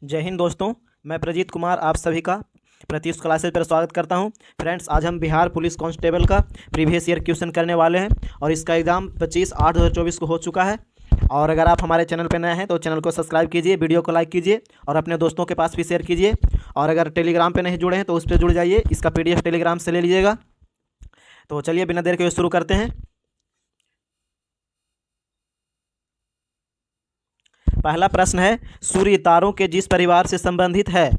जय हिंद दोस्तों, मैं प्रजीत कुमार आप सभी का प्रत्युष क्लासेज पर स्वागत करता हूं। फ्रेंड्स, आज हम बिहार पुलिस कांस्टेबल का प्रीवियस ईयर क्वेश्चन करने वाले हैं और इसका एग्ज़ाम 25/8/2024 को हो चुका है। और अगर आप हमारे चैनल पर नए हैं तो चैनल को सब्सक्राइब कीजिए, वीडियो को लाइक कीजिए और अपने दोस्तों के पास भी शेयर कीजिए। और अगर टेलीग्राम पर नहीं जुड़े हैं तो उस पर जुड़ जाइए, इसका PDF टेलीग्राम से ले लीजिएगा। तो चलिए बिना देर के शुरू करते हैं। पहला प्रश्न है, सूर्य तारों के जिस परिवार से संबंधित है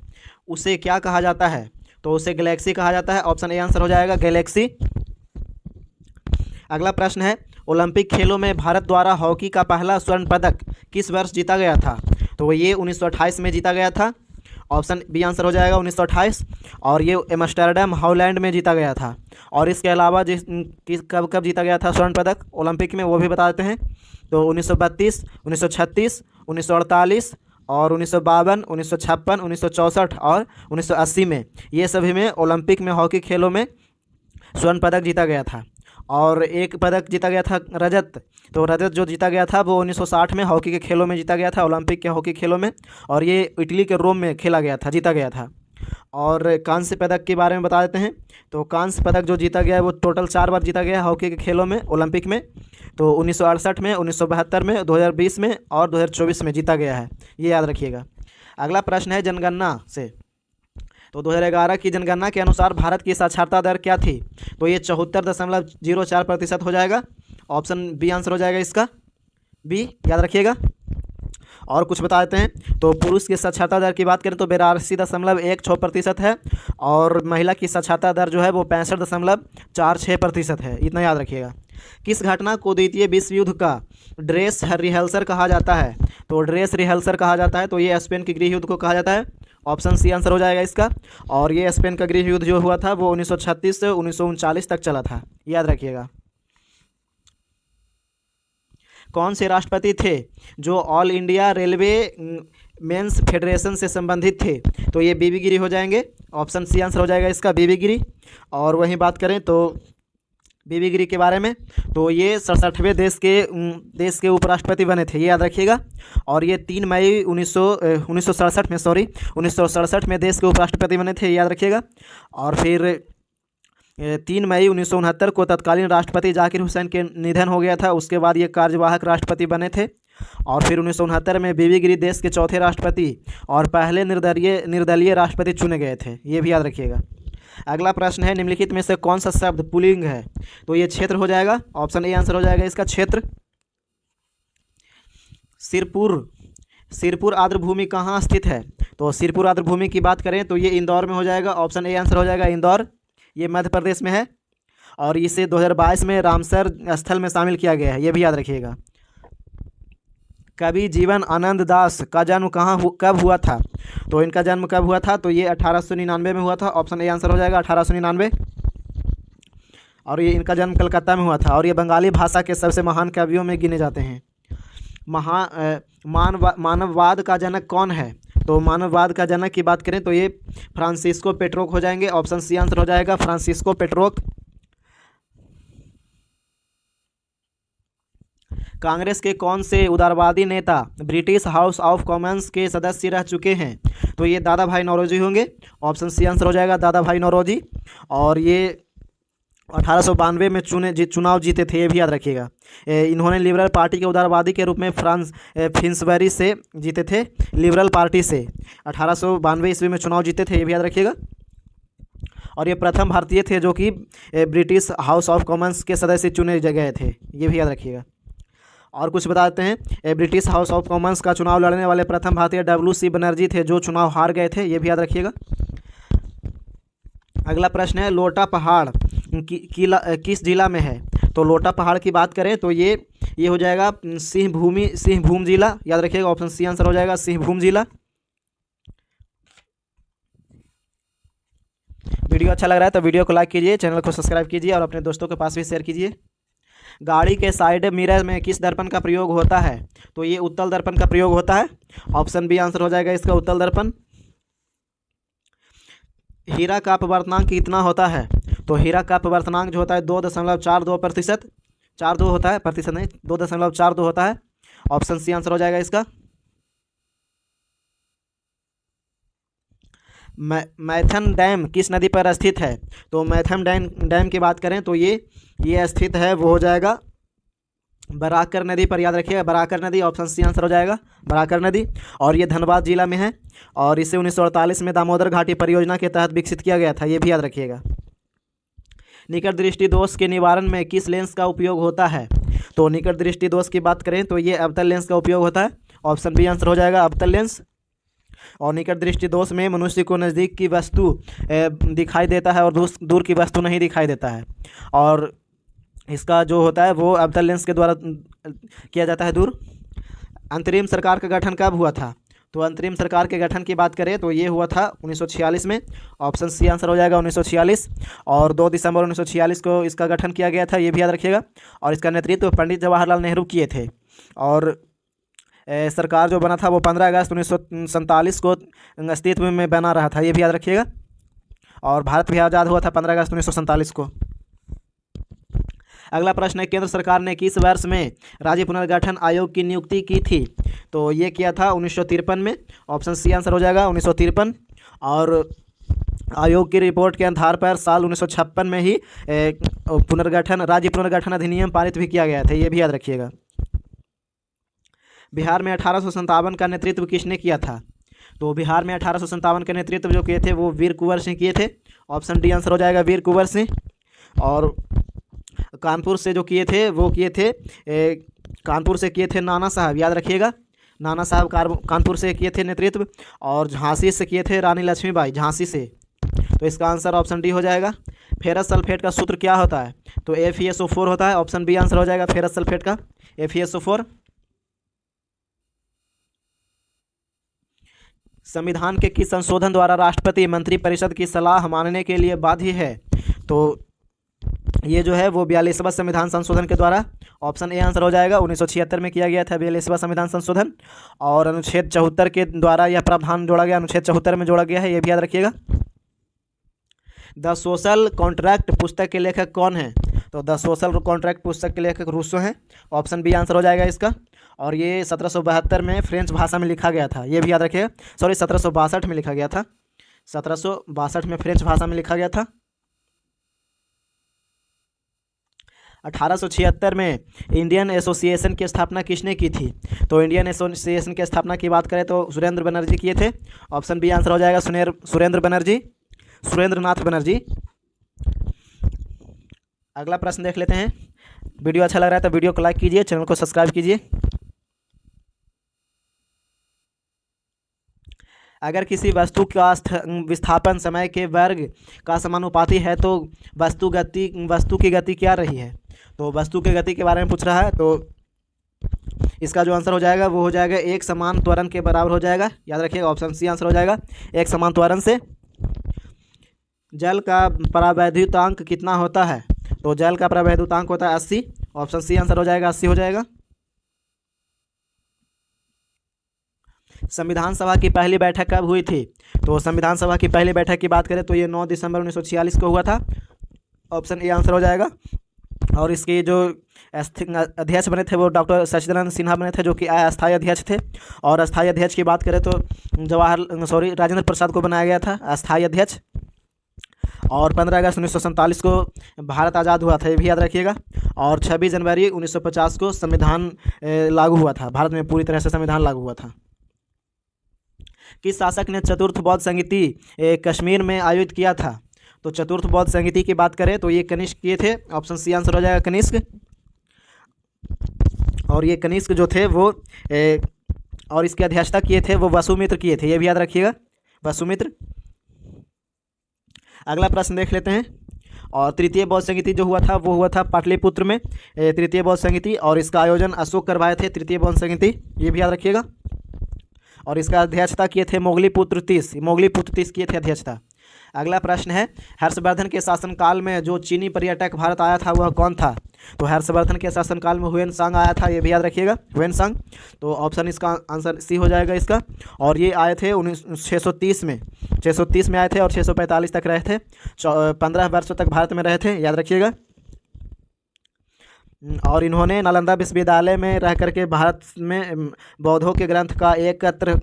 उसे क्या कहा जाता है? तो उसे गैलेक्सी कहा जाता है। ऑप्शन ए आंसर हो जाएगा गैलेक्सी। अगला प्रश्न है, ओलंपिक खेलों में भारत द्वारा हॉकी का पहला स्वर्ण पदक किस वर्ष जीता गया था? तो ये 1928 में जीता गया था। ऑप्शन बी आंसर हो जाएगा 1928। और ये एम्स्टर्डम हॉलैंड में जीता गया था। और इसके अलावा कब कब जीता गया था स्वर्ण पदक ओलंपिक में, वो भी बता देते हैं। तो 1932, 1936, 1948 और 1952, 1956, 1964 और 1980 में, ये सभी में ओलंपिक में हॉकी खेलों में स्वर्ण पदक जीता गया था। और एक पदक जीता गया था रजत। तो रजत जो जीता गया था वो 1960 में हॉकी के खेलों में जीता गया था, ओलंपिक के हॉकी खेलों में। और ये इटली के रोम में खेला गया था, जीता गया था। और कांस्य पदक के बारे में बता देते हैं। तो कांस्य पदक जो जीता गया है वो टोटल 4 बार जीता गया है हॉकी के खेलों में ओलंपिक में। तो 1968 में, 1972 में, 2020 में और 2024 में जीता गया है, ये याद रखिएगा। अगला प्रश्न है जनगणना से। तो 2011 की जनगणना के अनुसार भारत की साक्षरता दर क्या थी? तो ये 74.04% हो जाएगा। ऑप्शन बी आंसर हो जाएगा इसका, बी याद रखिएगा। और कुछ बता देते हैं। तो पुरुष की साक्षरता दर की बात करें तो 82.16% है। और महिला की साक्षरता दर जो है वो 65.46% है, इतना याद रखिएगा। किस घटना को द्वितीय विश्व युद्ध का ड्रेस रिहर्सल कहा जाता है? तो ड्रेस रिहर्सल कहा जाता है तो ये स्पेन के गृह युद्ध को कहा जाता है। ऑप्शन सी आंसर हो जाएगा इसका। और ये स्पेन का गृह युद्ध जो हुआ था वो 1936 से 1939 तक चला था, याद रखिएगा। कौन से राष्ट्रपति थे जो all India railway men's federation से संबंधित थे? तो ये बीबी गिरी हो जाएंगे। ऑप्शन सी आंसर हो जाएगा इसका, बीबी गिरी। और वहीं बात करें तो बीबी गिरी के बारे में, तो ये 67वें देश के उपराष्ट्रपति बने थे, ये याद रखिएगा। और ये 3 मई 1967 में देश के उपराष्ट्रपति बने थे, याद रखिएगा। और फिर 3 मई 1969 को तत्कालीन राष्ट्रपति जाकिर हुसैन के निधन हो गया था, उसके बाद ये कार्यवाहक राष्ट्रपति बने थे। और फिर 1969 में बीबी गिरी देश के चौथे राष्ट्रपति और पहले निर्दलीय राष्ट्रपति चुने गए थे, ये भी याद रखिएगा। अगला प्रश्न है, निम्नलिखित में से कौन सा शब्द पुल्लिंग है? तो ये क्षेत्र हो जाएगा। ऑप्शन ए आंसर हो जाएगा इसका, क्षेत्र। सिरपुर आर्द्रभूमि कहाँ स्थित है? तो सिरपुर आर्द्रभूमि की बात करें तो ये इंदौर में हो जाएगा। ऑप्शन ए आंसर हो जाएगा इंदौर, ये मध्य प्रदेश में है। और इसे 2022 में रामसर स्थल में शामिल किया गया है, ये भी याद रखिएगा। कवि जीवन आनंद दास का जन्म कब हुआ था? तो इनका जन्म कब हुआ था? तो ये 1899 में हुआ था। ऑप्शन ए आंसर हो जाएगा 1899। और ये इनका जन्म कलकत्ता में हुआ था। और ये बंगाली भाषा के सबसे महान कवियों में गिने जाते हैं। मानववाद का जनक कौन है? तो मानववाद का जनक की बात करें तो ये फ्रांसिस्को पेट्रोक हो जाएंगे। ऑप्शन सी आंसर हो जाएगा फ्रांसिस्को पेट्रोक। कांग्रेस के कौन से उदारवादी नेता ब्रिटिश हाउस ऑफ कॉमन्स के सदस्य रह चुके हैं? तो ये दादा भाई नौरोजी होंगे। ऑप्शन सी आंसर हो जाएगा दादा भाई नौरोजी। और ये 1892 में चुनाव जीते थे, ये भी याद रखिएगा। इन्होंने लिबरल पार्टी के उदारवादी के रूप में फिन्सबरी से जीते थे, लिबरल पार्टी से 1892 ईस्वी में चुनाव जीते थे, ये भी याद रखिएगा। और ये प्रथम भारतीय थे जो कि ब्रिटिश हाउस ऑफ कॉमन्स के सदस्य चुने गए थे, ये भी याद रखिएगा। और कुछ बता देते हैं, ब्रिटिश हाउस ऑफ कॉमन्स का चुनाव लड़ने वाले प्रथम भारतीय WC बनर्जी थे जो चुनाव हार गए थे, ये भी याद रखिएगा। अगला प्रश्न है, लोटा पहाड़ किस जिला में है? तो लोटा पहाड़ की बात करें तो ये हो जाएगा सिंहभूम जिला, याद रखिएगा। ऑप्शन सी आंसर हो जाएगा सिंहभूम जिला। वीडियो अच्छा लग रहा है तो वीडियो को लाइक कीजिए, चैनल को सब्सक्राइब कीजिए और अपने दोस्तों के पास भी शेयर कीजिए। गाड़ी के साइड मिरर में किस दर्पण का प्रयोग होता है? तो ये उत्तल दर्पण का प्रयोग होता है। ऑप्शन बी आंसर हो जाएगा इसका, उत्तल दर्पण। हीरा का अपवर्तनांक कितना होता है? तो हीरा का अपवर्तनांक जो होता है 2.42%। 42 होता है, प्रतिशत नहीं, 2.42 होता है। ऑप्शन सी आंसर हो जाएगा इसका। मैथन डैम किस नदी पर स्थित है? तो मैथन डैम की बात करें तो ये स्थित है, वो हो जाएगा बराकर नदी पर। याद रखिएगा, बराकर नदी, ऑप्शन सी आंसर हो जाएगा, बराकर नदी। और ये धनबाद जिला में है और इसे 1948 में दामोदर घाटी परियोजना के तहत विकसित किया गया था, ये भी याद रखिएगा। निकट दृष्टि दोष के निवारण में किस लेंस का उपयोग होता है? तो निकट दृष्टि दोष की बात करें तो ये अवतल लेंस का उपयोग होता है, ऑप्शन बी आंसर हो जाएगा, अवतल लेंस। और निकट दृष्टि दोष में मनुष्य को नज़दीक की वस्तु दिखाई देता है और दूर की वस्तु नहीं दिखाई देता है, और इसका जो होता है वो अवतल लेंस के द्वारा किया जाता है दूर। अंतरिम सरकार का गठन कब हुआ था? तो अंतरिम सरकार के गठन की बात करें तो ये हुआ था 1946 में, ऑप्शन सी आंसर हो जाएगा 1946। और 2 दिसंबर 1946 को इसका गठन किया गया था, ये भी याद रखिएगा। और इसका नेतृत्व पंडित जवाहरलाल नेहरू किए थे। और सरकार जो बना था वो 15 अगस्त 1947 को अस्तित्व में बना रहा था, ये भी याद रखिएगा। और भारत भी आज़ाद हुआ था 15 अगस्त 1947 को। अगला प्रश्न है, केंद्र सरकार ने किस वर्ष में राज्य पुनर्गठन आयोग की नियुक्ति की थी? तो ये किया था 1953 में, ऑप्शन सी आंसर हो जाएगा 1953। और आयोग की रिपोर्ट के आधार पर साल 1956 में ही राज्य पुनर्गठन अधिनियम पारित भी किया गया था, ये भी याद रखिएगा। बिहार में 1857 का नेतृत्व किसने किया था? तो बिहार में 1857 का नेतृत्व जो किए थे वो वीर कुंवर सिंह किए थे, ऑप्शन डी आंसर हो जाएगा, वीर कुंवर सिंह। और कानपुर से जो किए थे वो किए थे कानपुर से किए थे नाना साहब, याद रखिएगा, नाना साहब कानपुर से किए थे नेतृत्व। और झांसी से किए थे रानी लक्ष्मीबाई, झांसी से। तो इसका आंसर ऑप्शन डी हो जाएगा। फेरस सल्फेट का सूत्र क्या होता है? तो FeSO4 होता है, ऑप्शन बी आंसर हो जाएगा फेरस सल्फेट का, FeSO4। संविधान के किस संशोधन द्वारा राष्ट्रपति मंत्रिपरिषद की सलाह मानने के लिए बाध्य है? तो ये जो है वो 42वां संविधान संशोधन के द्वारा, ऑप्शन ए आंसर हो जाएगा। 1976 में किया गया था 42वां संविधान संशोधन, और अनुच्छेद 74 के द्वारा यह प्रावधान जोड़ा गया, अनुच्छेद 74 में जोड़ा गया है, ये भी याद रखिएगा। द सोशल कॉन्ट्रैक्ट पुस्तक के लेखक कौन है? तो द सोशल कॉन्ट्रैक्ट पुस्तक के लेखक रूसो हैं, ऑप्शन बी आंसर हो जाएगा इसका। और ये 1772 में फ्रेंच भाषा में लिखा गया था, ये भी याद रखिएगा। सॉरी, 1762 में लिखा गया था, 1762 में फ्रेंच भाषा में लिखा गया था। 1876 में इंडियन एसोसिएशन की स्थापना किसने की थी? तो इंडियन एसोसिएशन की स्थापना की बात करें तो सुरेंद्र बनर्जी किए थे, ऑप्शन बी आंसर हो जाएगा सुरेंद्र बनर्जी, सुरेंद्रनाथ बनर्जी। अगला प्रश्न देख लेते हैं। वीडियो अच्छा लग रहा है तो वीडियो को लाइक कीजिए, चैनल को सब्सक्राइब कीजिए। अगर किसी वस्तु का विस्थापन समय के वर्ग का समानुपाती है तो वस्तु की गति क्या रही है? तो वस्तु की गति के बारे में पूछ रहा है, तो इसका जो आंसर हो जाएगा वो हो जाएगा एक समान त्वरण के बराबर हो जाएगा, याद रखिएगा, ऑप्शन सी आंसर हो जाएगा, एक समान त्वरण से। जल का परावैद्युतांक कितना होता है? तो जल का परावैद्युतांक होता है 80, ऑप्शन सी आंसर हो जाएगा, 80 हो जाएगा। संविधान सभा की पहली बैठक कब हुई थी? तो संविधान सभा की पहली बैठक की बात करें तो ये 9 दिसंबर 1946 को हुआ था, ऑप्शन ए आंसर हो जाएगा। और इसके जो अध्यक्ष बने थे वो डॉक्टर सचिदानंद सिन्हा बने थे, जो कि अस्थायी अध्यक्ष थे। और अस्थायी अध्यक्ष की बात करें तो राजेंद्र प्रसाद को बनाया गया था अस्थायी अध्यक्ष। और 15 अगस्त 1947 को भारत आज़ाद हुआ था, ये भी याद रखिएगा। और 26 जनवरी 1950 को संविधान लागू हुआ था, भारत में पूरी तरह से संविधान लागू हुआ था। किस शासक ने चतुर्थ बौद्ध संहिता कश्मीर में आयोजित किया था? तो चतुर्थ बौद्ध संहिता की बात करें तो ये कनिष्क किए थे, ऑप्शन सी आंसर हो जाएगा, कनिष्क। और ये कनिष्क जो थे वो और इसकी अध्यक्षता किए थे वो वसुमित्र किए थे, ये भी याद रखिएगा, वसुमित्र। अगला प्रश्न देख लेते हैं। और तृतीय बौद्ध संहिता जो हुआ था वो हुआ था पाटलिपुत्र में, तृतीय बौद्ध संहिता, और इसका आयोजन अशोक करवाए थे, तृतीय बौद्ध संहिता, ये भी याद रखिएगा। और इसका अध्यक्षता किए थे मोगलीपुत्र तीस किए थे अध्यक्षता। अगला प्रश्न है, हर्षवर्धन के शासनकाल में जो चीनी पर्यटक भारत आया था वह कौन था? तो हर्षवर्धन के शासनकाल में हुएन सांग आया था, ये भी याद रखिएगा, हुएन सांग। तो ऑप्शन इसका आंसर सी हो जाएगा इसका। और ये आए थे 630 में आए थे और 645 तक रहे थे, 15 वर्षों तक भारत में रहे थे, याद रखिएगा। और इन्होंने नालंदा विश्वविद्यालय में रह करके भारत में बौद्धों के ग्रंथ का एकत्र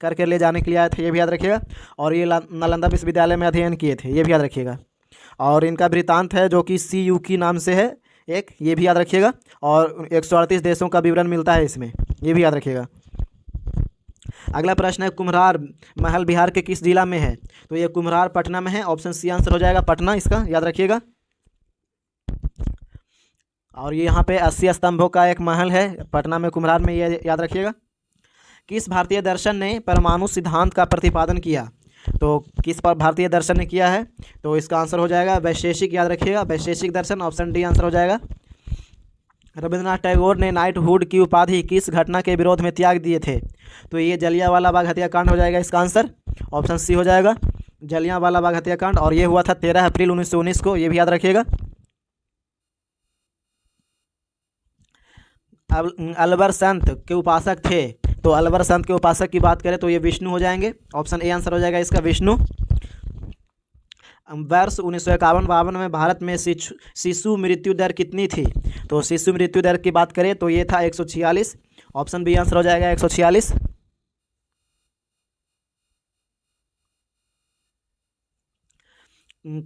करके ले जाने के लिए आए थे, ये भी याद रखिएगा। और ये नालंदा विश्वविद्यालय में अध्ययन किए थे, ये भी याद रखिएगा। और इनका वृत्तांत है जो कि सी यू की नाम से है एक, ये भी याद रखिएगा। और 138 देशों का विवरण मिलता है इसमें, ये भी याद रखिएगा। अगला प्रश्न है, कुम्हरार महल बिहार के किस जिला में है? तो ये कुम्हरार पटना में है। ऑप्शन सी आंसर हो जाएगा, पटना, इसका याद रखिएगा। और ये यहाँ पे 80 स्तंभों का एक महल है पटना में, कुम्हरार में, ये याद रखिएगा। किस भारतीय दर्शन ने परमाणु सिद्धांत का प्रतिपादन किया? तो किस पर भारतीय दर्शन ने किया है? तो इसका आंसर हो जाएगा वैशेषिक, याद रखिएगा, वैशेषिक दर्शन, ऑप्शन डी आंसर हो जाएगा। रविंद्रनाथ टैगोर ने नाइटहुड की उपाधि किस घटना के विरोध में त्याग दिए थे? तो ये जलियांवाला बाग हत्याकांड हो जाएगा, इसका आंसर ऑप्शन सी हो जाएगा, जलियांवाला बाग हत्याकांड। और ये हुआ था 13 अप्रैल 1919 को, ये भी याद रखिएगा। अब अलवर संत के उपासक थे, तो अलवर संत के उपासक की बात करें तो ये विष्णु हो जाएंगे, ऑप्शन ए आंसर हो जाएगा इसका, विष्णु। वर्ष 1951-52 में भारत में शिशु मृत्यु दर कितनी थी? तो शिशु मृत्यु दर की बात करें तो ये था 146, ऑप्शन बी आंसर हो जाएगा 146।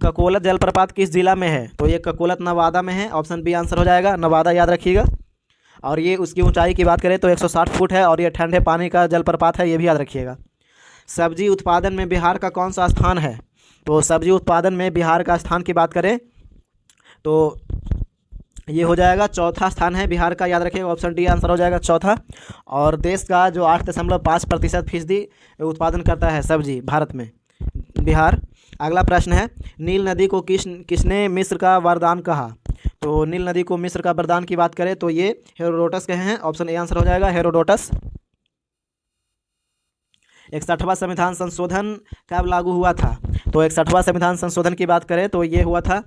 ककोलत जलप्रपात किस जिला में है? तो ये ककोलत नवादा में है, ऑप्शन बी आंसर हो जाएगा, नवादा, याद रखिएगा। और ये उसकी ऊंचाई की बात करें तो 160 फुट है और ये ठंडे पानी का जलप्रपात है, ये भी याद रखिएगा। सब्जी उत्पादन में बिहार का कौन सा स्थान है? तो सब्जी उत्पादन में बिहार का स्थान की बात करें तो ये हो जाएगा चौथा स्थान है बिहार का, याद रखिएगा, ऑप्शन डी आंसर हो जाएगा, चौथा। और देश का जो 8.5% उत्पादन करता है सब्जी भारत में, बिहार। अगला प्रश्न है, नील नदी को किसने मिस्र का वरदान कहा? तो नील नदी को मिस्र का वरदान की बात करें तो ये हेरोडोटस कहे हैं, ऑप्शन ए आंसर हो जाएगा, हेरोडोटस। 61वां संविधान संशोधन कब लागू हुआ था? तो 61वां संविधान संशोधन की बात करें तो ये हुआ था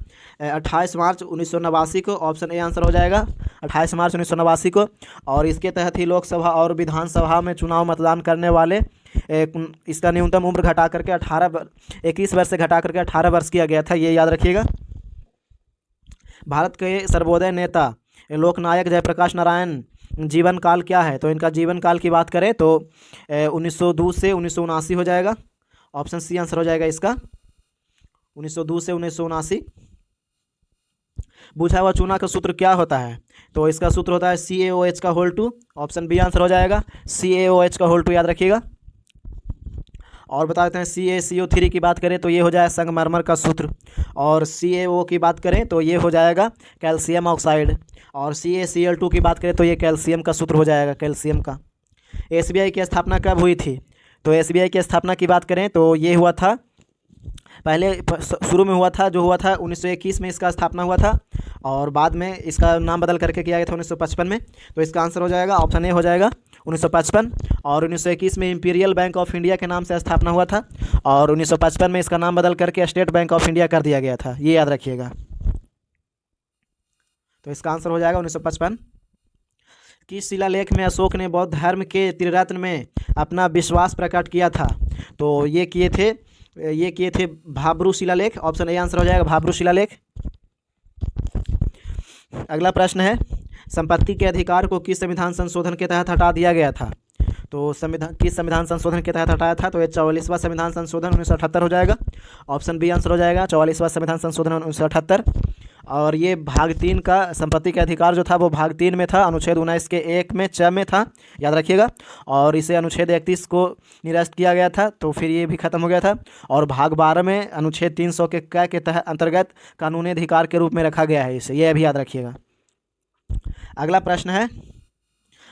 28 मार्च 1989 को, ऑप्शन ए आंसर हो जाएगा, 28 मार्च 1989 को। और इसके तहत ही लोकसभा और विधानसभा में चुनाव मतदान करने वाले इसका न्यूनतम उम्र घटा करके 21 वर्ष से घटा करके 18 वर्ष किया गया था, ये याद रखिएगा। भारत के सर्वोदय नेता लोकनायक जयप्रकाश नारायण जीवन काल क्या है? तो इनका जीवन काल की बात करें तो 1902 से 1979 हो जाएगा, ऑप्शन सी आंसर हो जाएगा इसका, 1902 से 1979। बुझा हुआ चूना का सूत्र क्या होता है? तो इसका सूत्र होता है CaOH का होल 2, ऑप्शन बी आंसर हो जाएगा, CaOH का होल 2, याद रखिएगा। और बता देते हैं CaCO3 की बात करें तो ये हो जाएगा संगमरमर का सूत्र। और CaO की बात करें तो ये हो जाएगा कैल्शियम ऑक्साइड। और CaCl2 की बात करें तो ये कैल्शियम का सूत्र हो जाएगा, कैल्शियम का। SBI की स्थापना कब हुई थी? तो SBI की स्थापना की बात करें तो ये हुआ था, पहले शुरू में हुआ था, जो हुआ था 1921 में इसका स्थापना हुआ था। और बाद में इसका नाम बदल करके किया गया था 1955 में। तो इसका आंसर हो जाएगा, ऑप्शन ए हो जाएगा, 1955। और 1921 में इंपीरियल बैंक ऑफ इंडिया के नाम से स्थापना हुआ था। और 1955 में इसका नाम बदल करके स्टेट बैंक ऑफ इंडिया कर दिया गया था, ये याद रखिएगा। तो इसका आंसर हो जाएगा 1955। किस शिलालेख में अशोक ने बौद्ध धर्म के त्रिरत्न में अपना विश्वास प्रकट किया था? तो ये किए थे भाब्रू शिलालेख, ऑप्शन ए आंसर हो जाएगा, भाब्रू शिलालेख। अगला प्रश्न है, संपत्ति के अधिकार को किस संविधान संशोधन के तहत हटा दिया गया था? तो किस संविधान संशोधन के तहत हटाया था? तो ये 44वां संविधान संशोधन 1978 हो जाएगा, ऑप्शन बी आंसर हो जाएगा, 44वां संविधान संशोधन 1978। और ये भाग 3 का संपत्ति के अधिकार जो था वो भाग 3 में था, अनुच्छेद 19 के 1 में 6 में था, याद रखिएगा। और इसे अनुच्छेद 31 को निरस्त किया गया था, तो फिर ये भी खत्म हो गया था। और भाग 12 में अनुच्छेद 300 के क के तहत अंतर्गत कानूनी अधिकार के रूप में रखा गया है इसे, ये भी याद रखिएगा। अगला प्रश्न है,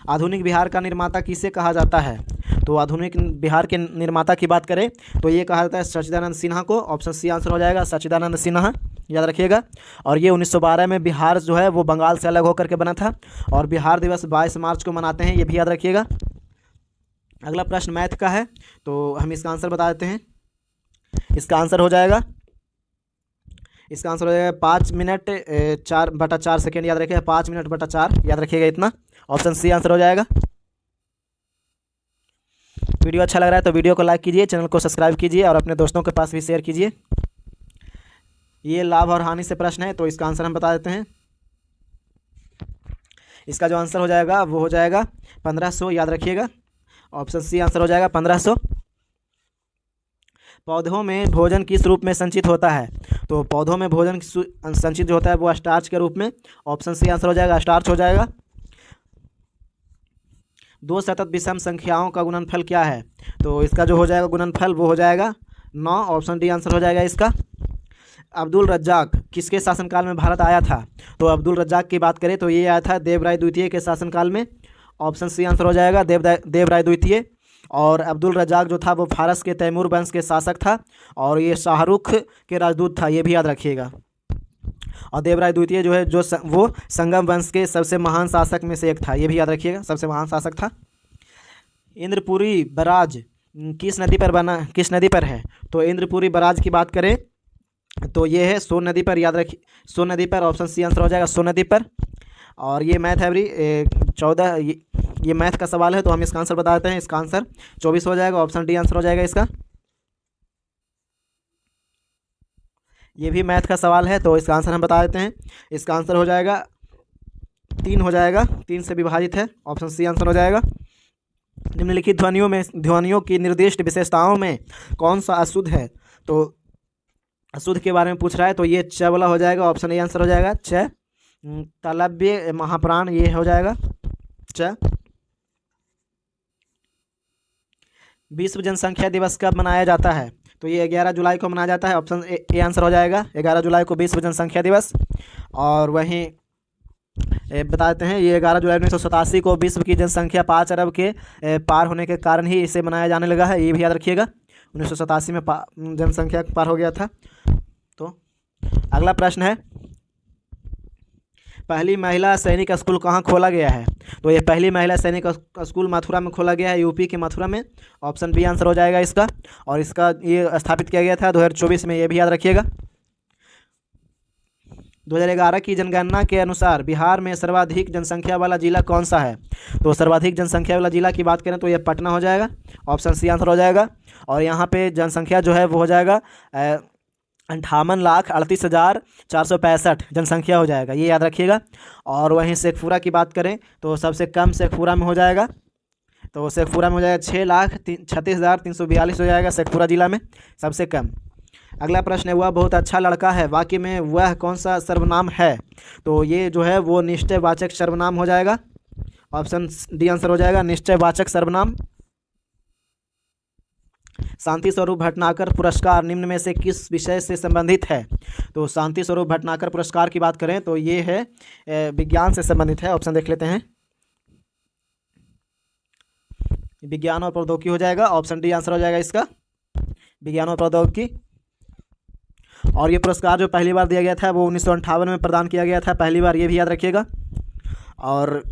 आधुनिक बिहार का निर्माता किसे कहा जाता है? तो आधुनिक बिहार के निर्माता की बात करें तो ये कहा जाता है सच्चिदानंद सिन्हा को, ऑप्शन सी आंसर हो जाएगा, सच्चिदानंद सिन्हा, याद रखिएगा। और ये 1912 में बिहार जो है वो बंगाल से अलग होकर के बना था। और बिहार दिवस 22 मार्च को मनाते हैं, ये भी याद रखिएगा। अगला प्रश्न मैथ का है, तो हम इसका आंसर बता देते हैं। इसका आंसर हो जाएगा 5 मिनट 4/4 सेकेंड, याद रखिएगा, 5 मिनट बटा 4, याद रखिएगा इतना, ऑप्शन सी आंसर हो जाएगा। वीडियो अच्छा लग रहा है तो वीडियो को लाइक कीजिए, चैनल को सब्सक्राइब कीजिए और अपने दोस्तों के पास भी शेयर कीजिए। ये लाभ और हानि से प्रश्न है, तो इसका आंसर हम बता देते हैं। इसका जो आंसर हो जाएगा वो हो जाएगा 1500, याद रखिएगा। ऑप्शन सी आंसर हो जाएगा 1500। पौधों में भोजन किस रूप में संचित होता है? तो पौधों में भोजन संचित जो होता है वो स्टार्च के रूप में। ऑप्शन सी आंसर हो जाएगा, स्टार्च हो जाएगा। दो सतत विषम संख्याओं का गुणनफल क्या है? तो इसका जो हो जाएगा गुणनफल वो हो जाएगा 9। ऑप्शन डी आंसर हो जाएगा इसका। अब्दुल रज्जाक किसके शासनकाल में भारत आया था? तो अब्दुल रज्जाक की बात करें तो ये आया था देवराय द्वितीय के शासनकाल में। ऑप्शन सी आंसर हो जाएगा देवराय द्वितीय। और अब्दुल रज्जाक जो था वो फारस के तैमूर वंश के शासक था और ये शाहरुख के राजदूत था, ये भी याद रखिएगा। और देवराय द्वितीय जो है वो संगम वंश के सबसे महान शासक में से एक था, ये भी याद रखिएगा, सबसे महान शासक था। इंद्रपुरी बराज किस नदी पर है? तो इंद्रपुरी बराज की बात करें तो ये है सोन नदी पर, याद रखिए, सोन नदी पर। ऑप्शन सी आंसर हो जाएगा सोन नदी पर। और ये मैथ है अभी 14, ये मैथ का सवाल है तो हम इसका आंसर बता देते हैं। इसका आंसर 24 हो जाएगा। ऑप्शन डी आंसर हो जाएगा इसका। ये भी मैथ का सवाल है तो इसका आंसर हम बता देते हैं। इसका आंसर हो जाएगा 3 हो जाएगा, 3 से विभाजित है। ऑप्शन सी आंसर हो जाएगा। निम्नलिखित ध्वनियों की निर्दिष्ट विशेषताओं में कौन सा अशुद्ध है? तो अशुद्ध के बारे में पूछ रहा है तो ये च वाला हो जाएगा। ऑप्शन ए आंसर हो जाएगा च। तालव्य महाप्राण ये हो जाएगा च। विश्व जनसंख्या दिवस कब मनाया जाता है? तो ये 11 जुलाई को मनाया जाता है। ऑप्शन ए आंसर हो जाएगा 11 जुलाई को विश्व जनसंख्या दिवस। और वहीं बता देते हैं ये 11 जुलाई 1987 को विश्व की जनसंख्या 5 अरब के पार होने के कारण ही इसे मनाया जाने लगा है, ये भी याद रखिएगा। 1987 में जनसंख्या पार हो गया था। तो अगला प्रश्न है, पहली महिला सैनिक स्कूल कहाँ खोला गया है? तो ये पहली महिला सैनिक स्कूल मथुरा में खोला गया है, यूपी के मथुरा में। ऑप्शन बी आंसर हो जाएगा इसका। और इसका ये स्थापित किया गया था 2024 में, ये भी याद रखिएगा। 2011 की जनगणना के अनुसार बिहार में सर्वाधिक जनसंख्या वाला जिला कौन सा है? तो सर्वाधिक जनसंख्या वाला जिला की बात करें तो ये पटना हो जाएगा। ऑप्शन सी आंसर हो जाएगा। और यहाँ पे जनसंख्या जो है वो हो जाएगा 58,38,465 जनसंख्या हो जाएगा, ये याद रखिएगा। और वहीं शेखपुरा की बात करें तो सबसे कम शेखपुरा में हो जाएगा। तो शेखपुरा में हो जाएगा 6,36,342 हो जाएगा शेखपुरा जिला में सबसे कम। अगला प्रश्न है, वह बहुत अच्छा लड़का है वाक्य में वह कौन सा सर्वनाम है? तो ये जो है वो निश्चयवाचक सर्वनाम हो जाएगा। ऑप्शन डी आंसर हो जाएगा निश्चयवाचक सर्वनाम। शांति स्वरूप भटनागर पुरस्कार निम्न में से किस विषय से संबंधित है? तो शांति स्वरूप भटनागर पुरस्कार की बात करें तो ये है विज्ञान से संबंधित है। ऑप्शन देख लेते हैं, विज्ञान और प्रौद्योगिकी हो जाएगा। ऑप्शन डी आंसर हो जाएगा इसका, विज्ञान और प्रौद्योगिकी। और ये पुरस्कार जो पहली बार दिया गया था वो 1958 में प्रदान किया गया था पहली बार, ये भी याद रखिएगा। और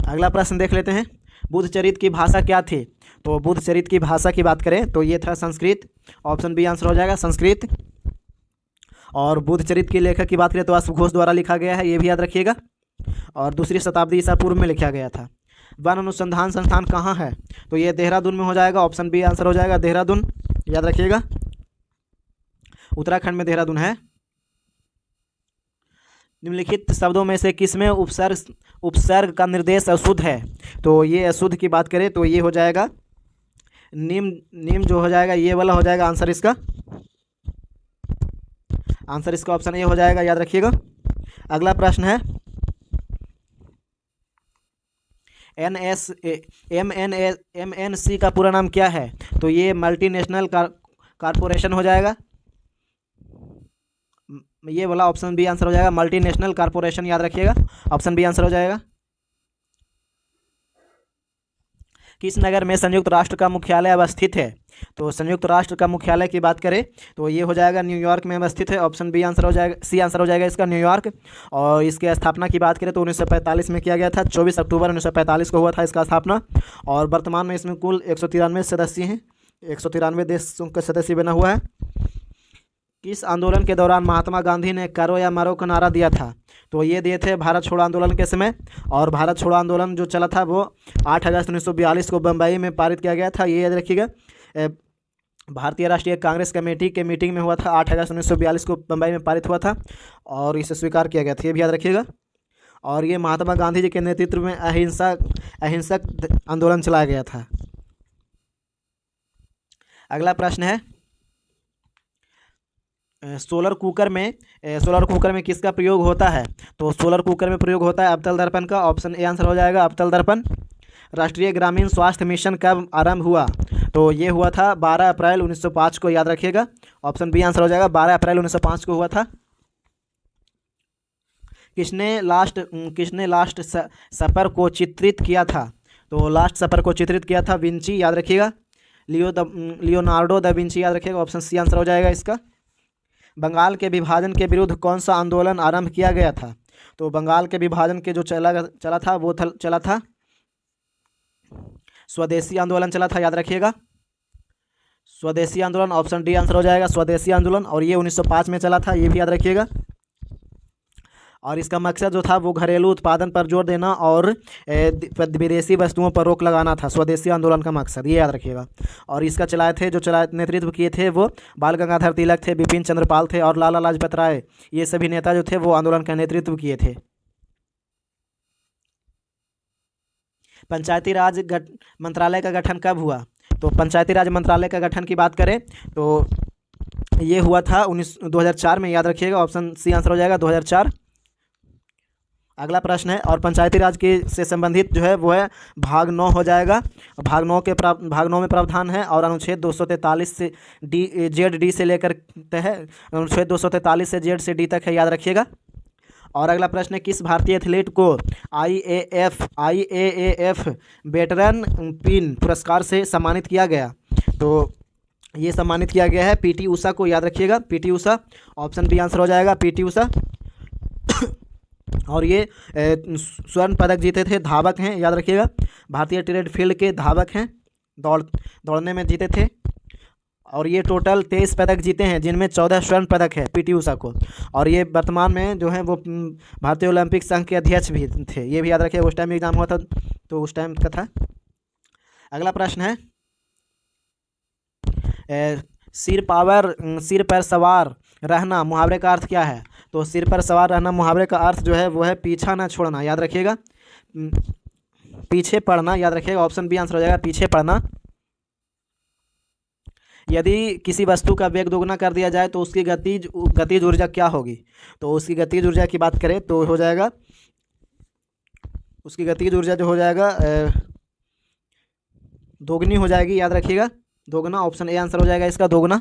अगला प्रश्न देख लेते हैं, बुद्धचरित की भाषा क्या थी? तो बुद्धचरित की भाषा की बात करें तो ये था संस्कृत। ऑप्शन बी आंसर हो जाएगा संस्कृत। और बुद्धचरित के लेखक की बात करें तो अश्वघोष द्वारा लिखा गया है, ये भी याद रखिएगा। और 2री शताब्दी ईसा पूर्व में लिखा गया था। वन अनुसंधान संस्थान कहाँ है? तो ये देहरादून में हो जाएगा। ऑप्शन बी आंसर हो जाएगा देहरादून, याद रखिएगा, उत्तराखंड में देहरादून है। निम्नलिखित शब्दों में से किसमें उपसर्ग का निर्देश अशुद्ध है? तो ये अशुद्ध की बात करें तो ये हो जाएगा निम्न जो हो जाएगा ये वाला हो जाएगा आंसर इसका। आंसर इसका ऑप्शन ए हो जाएगा, याद रखिएगा। अगला प्रश्न है, MNC का पूरा नाम क्या है? तो ये मल्टीनेशनल कारपोरेशन हो जाएगा, ये वाला ऑप्शन बी आंसर हो जाएगा मल्टीनेशनल कारपोरेशन, याद रखिएगा। ऑप्शन बी आंसर हो जाएगा। किस नगर में संयुक्त राष्ट्र का मुख्यालय अवस्थित है? तो संयुक्त राष्ट्र का मुख्यालय की बात करें तो ये हो जाएगा न्यूयॉर्क में अवस्थित है। ऑप्शन बी आंसर हो जाएगा, सी आंसर हो जाएगा इसका न्यूयॉर्क। और इसकी स्थापना की बात करें तो 1945 में किया गया था, 24 अक्टूबर 1945 को हुआ था इसका स्थापना। और वर्तमान में इसमें कुल 193 सदस्य हैं, 193 देशों के सदस्य बना हुआ है। किस आंदोलन के दौरान महात्मा गांधी ने करो या मरो का नारा दिया था? तो ये दिए थे भारत छोड़ो आंदोलन के समय। और भारत छोड़ो आंदोलन जो चला था वो 8 अगस्त 1942 को बम्बई में पारित किया गया था, ये याद रखिएगा। भारतीय राष्ट्रीय कांग्रेस कमेटी के मीटिंग में हुआ था, 8 अगस्त 1942 को बम्बई में पारित हुआ था और इसे स्वीकार किया गया था, ये भी याद रखिएगा। और ये महात्मा गांधी जी के नेतृत्व में अहिंसक आंदोलन चलाया गया था। अगला प्रश्न है सोलर कुकर में किसका प्रयोग होता है? तो सोलर कुकर में प्रयोग होता है अवतल दर्पण का। ऑप्शन ए आंसर हो जाएगा अवतल दर्पण। राष्ट्रीय ग्रामीण स्वास्थ्य मिशन कब आरंभ हुआ? तो ये हुआ था 12 अप्रैल 1905 को, याद रखिएगा। ऑप्शन बी आंसर हो जाएगा 12 अप्रैल 1905 को हुआ था। किसने लास्ट सफर को चित्रित किया था? तो लास्ट सफर को चित्रित किया था विंची, याद रखिएगा। लियोनार्डो दा विंची, याद रखिएगा। ऑप्शन सी आंसर हो जाएगा इसका। बंगाल के विभाजन के विरुद्ध कौन सा आंदोलन आरंभ किया गया था? तो बंगाल के विभाजन के जो चला था वो चला था स्वदेशी आंदोलन चला था, याद रखिएगा। स्वदेशी आंदोलन, ऑप्शन डी आंसर हो जाएगा स्वदेशी आंदोलन। और ये 1905 में चला था, ये भी याद रखिएगा। और इसका मकसद जो था वो घरेलू उत्पादन पर जोर देना और विदेशी वस्तुओं पर रोक लगाना था, स्वदेशी आंदोलन का मकसद, ये याद रखिएगा। और इसका नेतृत्व किए थे वो बाल गंगाधर तिलक थे, बिपिन चंद्र पाल थे और लाला लाजपत राय। ये सभी नेता जो थे वो आंदोलन का नेतृत्व किए थे। पंचायती राज मंत्रालय का गठन कब हुआ? तो पंचायती राज मंत्रालय का गठन की बात करें तो ये हुआ था 2004 में, याद रखिएगा। ऑप्शन सी आंसर हो जाएगा 2004। अगला प्रश्न है और पंचायती राज के से संबंधित जो है वो है भाग 9 हो जाएगा। भाग 9 में प्रावधान है और अनुच्छेद 243 से जेड डी से लेकर है, अनुच्छेद 243 से जेड से डी तक है, याद रखिएगा। और अगला प्रश्न है किस भारतीय एथलीट को IAAF वेटरन पिन पुरस्कार से सम्मानित किया गया? तो ये सम्मानित किया गया है PT उषा को, याद रखिएगा, PT Usha. Option B answer हो जाएगा PT उषा। और ये स्वर्ण पदक जीते थे, धावक हैं, याद रखिएगा। भारतीय ट्रैक फील्ड के धावक हैं, दौड़ने में जीते थे। और ये टोटल 23 पदक जीते हैं, जिनमें 14 स्वर्ण पदक है PT उषा को। और ये वर्तमान में जो है वो भारतीय ओलंपिक संघ के अध्यक्ष भी थे, ये भी याद रखिए। उस टाइम एग्जाम हुआ था तो उस टाइम का था। अगला प्रश्न है सिर पर सवार रहना मुहावरे का अर्थ क्या है? तो सिर पर सवार रहना मुहावरे का अर्थ जो है वो है पीछा ना छोड़ना, याद रखिएगा। पीछे पड़ना, याद रखिएगा। ऑप्शन बी आंसर हो जाएगा पीछे पड़ना। यदि किसी वस्तु का वेग दोगुना कर दिया जाए तो उसकी गतिज ऊर्जा क्या होगी? तो उसकी गतिज ऊर्जा की बात करें तो हो जाएगा, उसकी गतिज ऊर्जा जो हो जाएगा दोगुनी हो जाएगी, याद रखिएगा, दोगुना। ऑप्शन ए आंसर हो जाएगा इसका, दोगुना।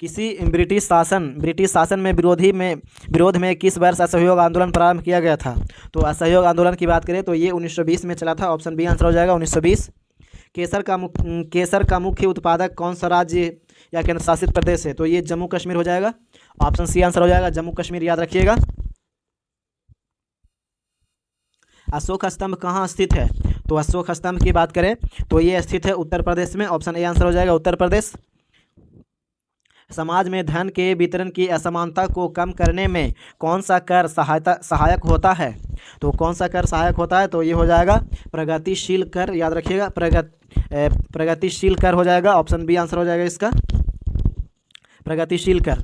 किसी ब्रिटिश शासन में विरोध में किस वर्ष असहयोग आंदोलन प्रारंभ किया गया था? तो असहयोग आंदोलन की बात करें तो ये 1920 में चला था। ऑप्शन बी आंसर हो जाएगा 1920। केसर का मुख्य उत्पादक कौन सा राज्य या केंद्र शासित प्रदेश है? तो ये जम्मू कश्मीर हो जाएगा। ऑप्शन सी आंसर हो जाएगा जम्मू कश्मीर, याद रखिएगा। अशोक स्तंभ कहाँ स्थित है? तो अशोक स्तंभ की बात करें तो ये स्थित है उत्तर प्रदेश में। ऑप्शन ए आंसर हो जाएगा उत्तर प्रदेश। समाज में धन के वितरण की असमानता को कम करने में कौन सा कर सहायक होता है? तो कौन सा कर सहायक होता है? तो ये हो जाएगा प्रगतिशील कर, याद रखिएगा। प्रगतिशील कर हो जाएगा। ऑप्शन बी आंसर हो जाएगा इसका, प्रगतिशील कर।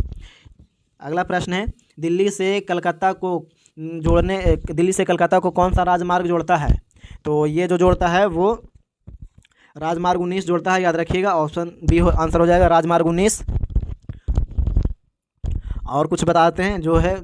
अगला प्रश्न है दिल्ली से कलकत्ता को कौन सा राजमार्ग जोड़ता है? तो ये जो जोड़ता है वो राजमार्ग 19 जोड़ता है, याद रखिएगा। ऑप्शन बी आंसर हो जाएगा राजमार्ग 19। और कुछ बताते हैं जो है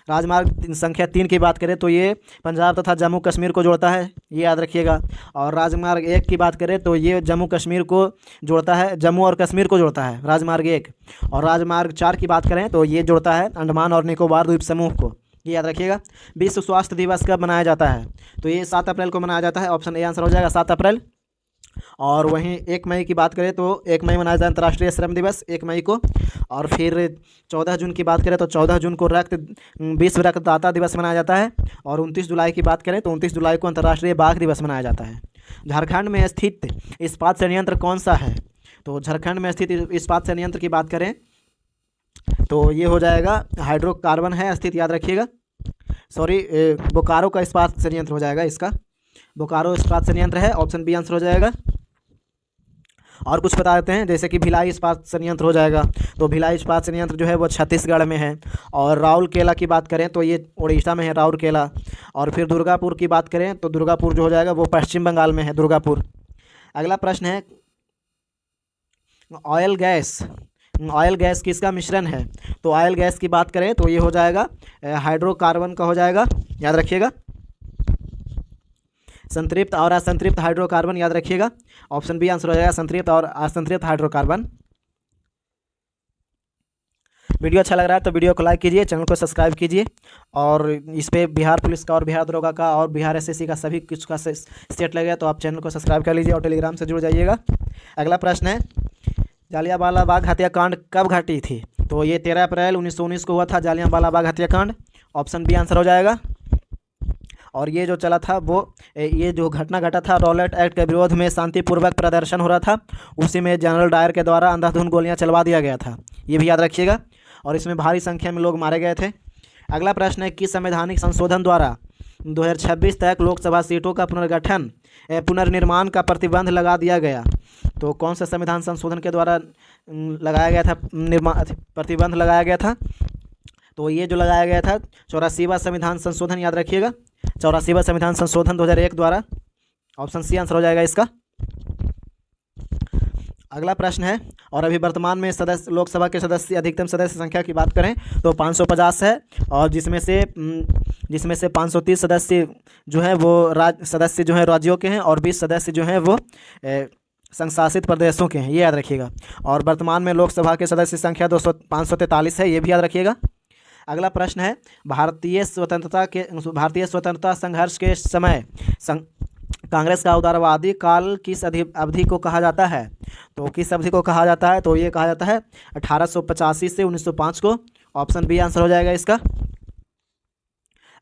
राजमार्ग संख्या 3 की बात करें तो ये पंजाब तथा जम्मू कश्मीर को जोड़ता है, ये याद रखिएगा। और राजमार्ग 1 की बात करें तो ये जम्मू कश्मीर को जोड़ता है, जम्मू और कश्मीर को जोड़ता है राजमार्ग 1। और राजमार्ग 4 की बात करें तो ये जोड़ता है अंडमान और निकोबार द्वीप समूह को, ये याद रखिएगा। विश्व स्वास्थ्य दिवस कब मनाया जाता है? तो ये 7 अप्रैल को मनाया जाता है। ऑप्शन ए आंसर हो जाएगा 7 अप्रैल। और वहीं 1 मई की बात करें तो 1 मई मनाया जाता है अंतर्राष्ट्रीय श्रम दिवस, 1 मई को। और फिर 14 जून की बात करें तो 14 जून को विश्व रक्तदाता दिवस मनाया जाता है। और 29 जुलाई की बात करें तो 29 जुलाई को अंतर्राष्ट्रीय बाघ दिवस मनाया जाता है। झारखंड में स्थित इस्पात संयंत्र कौन सा है? तो झारखंड में स्थित इस्पात संयंत्र की बात करें तो ये हो जाएगा हाइड्रोकार्बन है स्थित, याद रखिएगा। बोकारो का इस्पात संयंत्र हो जाएगा इसका, बोकारो इस्पात संयंत्र है। ऑप्शन बी आंसर हो जाएगा। और कुछ बता देते हैं, जैसे कि भिलाई इस्पात संयंत्र हो जाएगा, तो भिलाई इस्पात संयंत्र जो है वो छत्तीसगढ़ में है। और राउरकेला की बात करें तो ये उड़ीसा में है राउरकेला। और फिर दुर्गापुर की बात करें तो दुर्गापुर जो हो जाएगा वो पश्चिम बंगाल में है दुर्गापुर। अगला प्रश्न है ऑयल गैस किसका मिश्रण है? तो ऑयल गैस की बात करें तो ये हो जाएगा हाइड्रोकार्बन का हो जाएगा, याद रखिएगा। संतृप्त और असंतृप्त हाइड्रोकार्बन, याद रखिएगा। ऑप्शन बी आंसर हो जाएगा संतृप्त और असंतृप्त हाइड्रोकार्बन। वीडियो अच्छा लग रहा है तो वीडियो को लाइक कीजिए, चैनल को सब्सक्राइब कीजिए। और इस पे बिहार पुलिस का और बिहार दरोगा का और बिहार एसएससी का सभी कुछ का सेट लगेगा, तो आप चैनल को सब्सक्राइब कर लीजिए और टेलीग्राम से जुड़ जाइएगा। अगला प्रश्न है जालियांवाला बाग हत्याकांड कब घटी थी? तो ये 13 अप्रैल 1919 को हुआ था जालियांवाला बाग हत्याकांड। ऑप्शन बी आंसर हो जाएगा। और ये जो चला था वो ये जो घटना घटा था रॉलेट एक्ट के विरोध में शांतिपूर्वक प्रदर्शन हो रहा था, उसी में जनरल डायर के द्वारा अंधाधुंध गोलियां चलवा दिया गया था, ये भी याद रखिएगा। और इसमें भारी संख्या में लोग मारे गए थे। अगला प्रश्न है किस संवैधानिक संशोधन द्वारा 2026 तक लोकसभा सीटों का पुनर्निर्माण का प्रतिबंध लगा दिया गया? तो कौन सा संविधान संशोधन के द्वारा लगाया गया था, प्रतिबंध लगाया गया था? तो ये जो लगाया गया था 84वां संविधान संशोधन, याद रखिएगा। 84वां संविधान संशोधन 2001 द्वारा। ऑप्शन सी आंसर हो जाएगा इसका। अगला प्रश्न है और अभी वर्तमान में सदस्य लोकसभा के सदस्य अधिकतम सदस्य संख्या की बात करें तो 550 है, और जिसमें से 530 सदस्य जो है वो सदस्य जो है राज्यों के हैं और 20 सदस्य जो हैं वो संघ शासित प्रदेशों के हैं, ये याद रखिएगा। और वर्तमान में लोकसभा के सदस्य संख्या 543 है, ये भी याद रखिएगा। अगला प्रश्न है भारतीय स्वतंत्रता संघर्ष के समय कांग्रेस का उदारवादी काल किस अवधि को कहा जाता है? तो किस अवधि को कहा जाता है? तो ये कहा जाता है 1885 से 1905 को। ऑप्शन बी आंसर हो जाएगा इसका।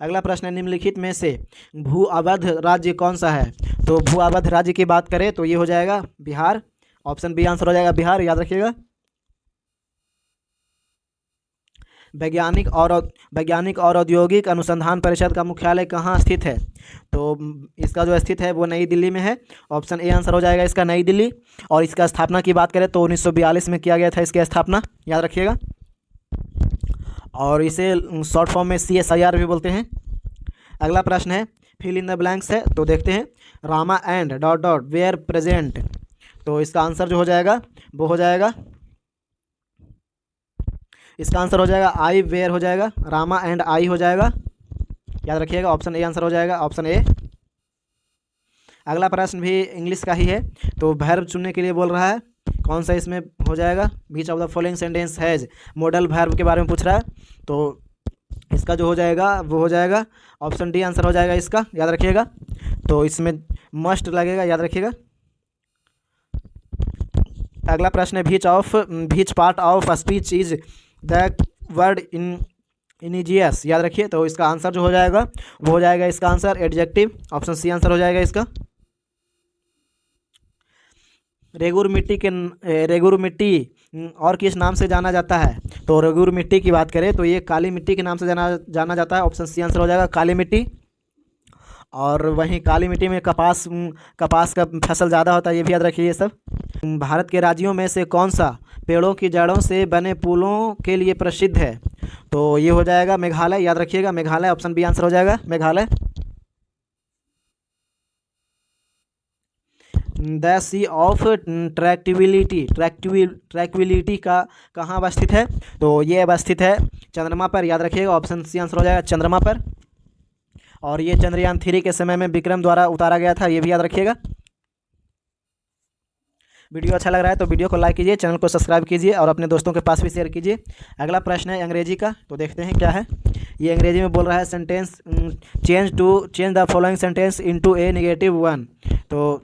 अगला प्रश्न है निम्नलिखित में से भू अवध राज्य कौन सा है? तो भू अवध राज्य की बात करें तो ये हो जाएगा बिहार। ऑप्शन बी आंसर हो जाएगा बिहार, याद रखिएगा। वैज्ञानिक और औद्योगिक अनुसंधान परिषद का मुख्यालय कहाँ स्थित है? तो इसका जो स्थित है वो नई दिल्ली में है। ऑप्शन ए आंसर हो जाएगा इसका, नई दिल्ली। और इसका स्थापना की बात करें तो 1942 में किया गया था इसकी स्थापना, याद रखिएगा। और इसे शॉर्ट फॉर्म में CSIR भी बोलते हैं। अगला प्रश्न है फिल इन द ब्लैंक्स है, तो देखते हैं रामा एंड ... वेयर प्रेजेंट। तो इसका आंसर जो हो जाएगा वो हो जाएगा, इसका आंसर हो जाएगा आई वेयर हो जाएगा, रामा एंड आई हो जाएगा, याद रखिएगा। ऑप्शन ए आंसर हो जाएगा, ऑप्शन ए। अगला प्रश्न भी इंग्लिश का ही है, तो वर्ब चुनने के लिए बोल रहा है, कौन सा इसमें हो जाएगा? Which of the following sentence has modal verb के बारे में पूछ रहा है, तो इसका जो हो जाएगा वो हो जाएगा ऑप्शन डी आंसर हो जाएगा इसका, याद रखिएगा। तो इसमें मस्ट लगेगा, याद रखिएगा। अगला प्रश्न है which part of speech is the word ingenious, याद रखिए। तो इसका आंसर जो हो जाएगा वो हो जाएगा इसका answer adjective. Option C answer हो जाएगा इसका। रेगुर मिट्टी और किस नाम से जाना जाता है? तो रेगुर मिट्टी की बात करें तो ये काली मिट्टी के नाम से जाना जाता है। ऑप्शन सी आंसर हो जाएगा काली मिट्टी। और वहीं काली मिट्टी में कपास का फसल ज़्यादा होता है, ये भी याद रखिए ये सब। भारत के राज्यों में से कौन सा पेड़ों की जड़ों से बने पुलों के लिए प्रसिद्ध है? तो ये हो जाएगा मेघालय, याद रखिएगा मेघालय। ऑप्शन बी आंसर हो जाएगा मेघालय। द सी ऑफ ट्रैक्विलिटी का कहाँ अवस्थित है? तो ये अवस्थित है चंद्रमा पर, याद रखिएगा। ऑप्शन सी आंसर हो जाएगा चंद्रमा पर। और ये चंद्रयान 3 के समय में विक्रम द्वारा उतारा गया था, ये भी याद रखिएगा। वीडियो अच्छा लग रहा है तो वीडियो को लाइक कीजिए, चैनल को सब्सक्राइब कीजिए और अपने दोस्तों के पास भी शेयर कीजिए। अगला प्रश्न है अंग्रेजी का, तो देखते हैं क्या है। ये अंग्रेजी में बोल रहा है sentence change the following sentence into a -1। तो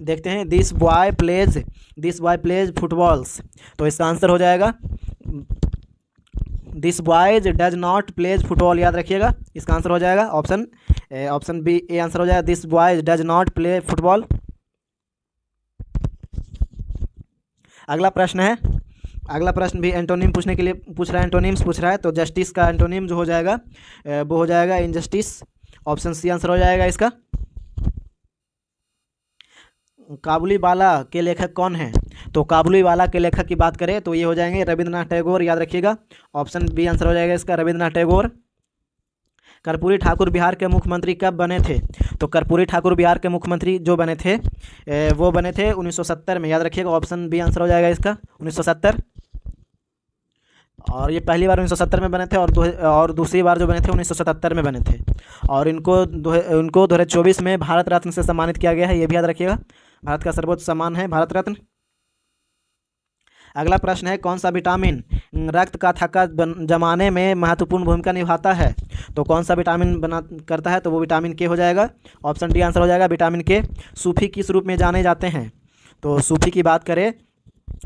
देखते हैं दिस बॉय प्लेज फुटबॉल्स। तो इसका आंसर हो जाएगा this boys does not plays football, याद रखिएगा। इसका आंसर हो जाएगा ऑप्शन बी ए आंसर हो जाएगा this boys does not play football. अगला प्रश्न भी एंटोनिम पूछने के लिए पूछ रहा है, एंटोनिम्स पूछ रहा है। तो जस्टिस का एंटोनिम जो हो जाएगा वो हो जाएगा इनजस्टिस। ऑप्शन सी आंसर हो जाएगा इसका। काबुलीवाला के लेखक कौन हैं? तो काबुलीवाला के लेखक की बात करें तो ये हो जाएंगे रविंद्रनाथ टैगोर, याद रखिएगा। ऑप्शन बी आंसर हो जाएगा इसका, रविंद्रनाथ टैगोर। कर्पूरी ठाकुर बिहार के मुख्यमंत्री कब बने थे? तो कर्पूरी ठाकुर बिहार के मुख्यमंत्री जो बने थे वो बने थे 1970 में, याद रखिएगा। ऑप्शन बी आंसर हो जाएगा इसका, 1970। और ये पहली बार 1970 में बने थे और दूसरी बार जो बने थे 1977 में बने थे। और इनको 2024 में भारत रत्न से सम्मानित किया गया है, ये भी याद रखिएगा। भारत का सर्वोच्च सम्मान है भारत रत्न। अगला प्रश्न है, कौन सा विटामिन रक्त का थक्का जमाने में महत्वपूर्ण भूमिका निभाता है? तो कौन सा विटामिन बना करता है? तो वो विटामिन के हो जाएगा। ऑप्शन डी आंसर हो जाएगा, विटामिन के। सूफी किस रूप में जाने जाते हैं? तो सूफी की बात करें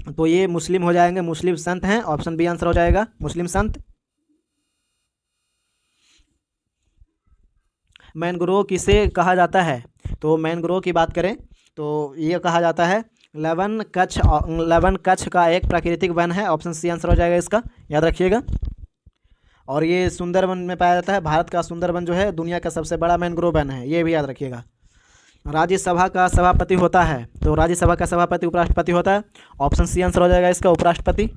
तो ये मुस्लिम हो जाएंगे, मुस्लिम संत हैं। ऑप्शन बी आंसर हो जाएगा, मुस्लिम संत। मैंग्रोव किसे कहा जाता है? तो मैंग्रोव की बात करें तो ये कहा जाता है लवन कच्छ का एक प्राकृतिक वन है। ऑप्शन सी आंसर हो जाएगा इसका, याद रखिएगा। और ये सुंदरबन में पाया जाता है। भारत का सुंदरबन जो है दुनिया का सबसे बड़ा मैंग्रोव वन है, ये भी याद रखिएगा। राज्यसभा का सभापति होता है? तो राज्यसभा का सभापति उपराष्ट्रपति होता है। ऑप्शन सी आंसर हो जाएगा इसका, उपराष्ट्रपति।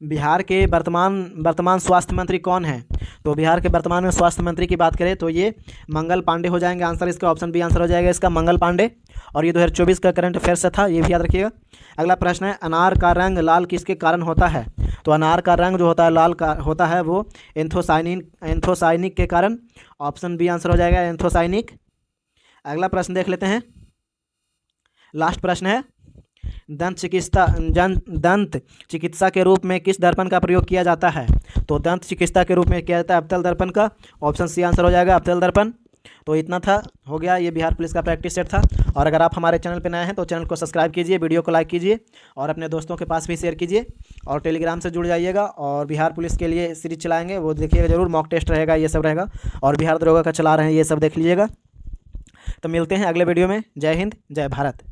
बिहार के वर्तमान स्वास्थ्य मंत्री कौन है? तो बिहार के वर्तमान में स्वास्थ्य मंत्री की बात करें तो ये मंगल पांडे हो जाएंगे। आंसर इसका ऑप्शन बी आंसर हो जाएगा इसका, मंगल पांडे। और ये 2024 का करंट अफेयर से था, ये भी याद रखिएगा। अगला प्रश्न है, अनार का रंग लाल किसके कारण होता है? तो अनार का रंग जो होता है लाल का होता है वो एंथोसाइनिक के कारण। ऑप्शन बी आंसर हो जाएगा, एंथोसाइनिक। अगला प्रश्न देख लेते हैं, लास्ट प्रश्न है, दंत चिकित्सा के रूप में किस दर्पण का प्रयोग किया जाता है? तो दंत चिकित्सा के रूप में किया जाता है अवतल दर्पण का। ऑप्शन सी आंसर हो जाएगा, अवतल दर्पण। तो इतना था, हो गया, ये बिहार पुलिस का प्रैक्टिस सेट था। और अगर आप हमारे चैनल पर नए हैं तो चैनल को सब्सक्राइब कीजिए, वीडियो को लाइक कीजिए और अपने दोस्तों के पास भी शेयर कीजिए। और टेलीग्राम से जुड़ जाइएगा। और बिहार पुलिस के लिए सीरीज चलाएंगे, वो देखिएगा जरूर। मॉक टेस्ट रहेगा, ये सब रहेगा। और बिहार दरोगा का चला रहे हैं, ये सब देख लीजिएगा। तो मिलते हैं अगले वीडियो में। जय हिंद, जय भारत।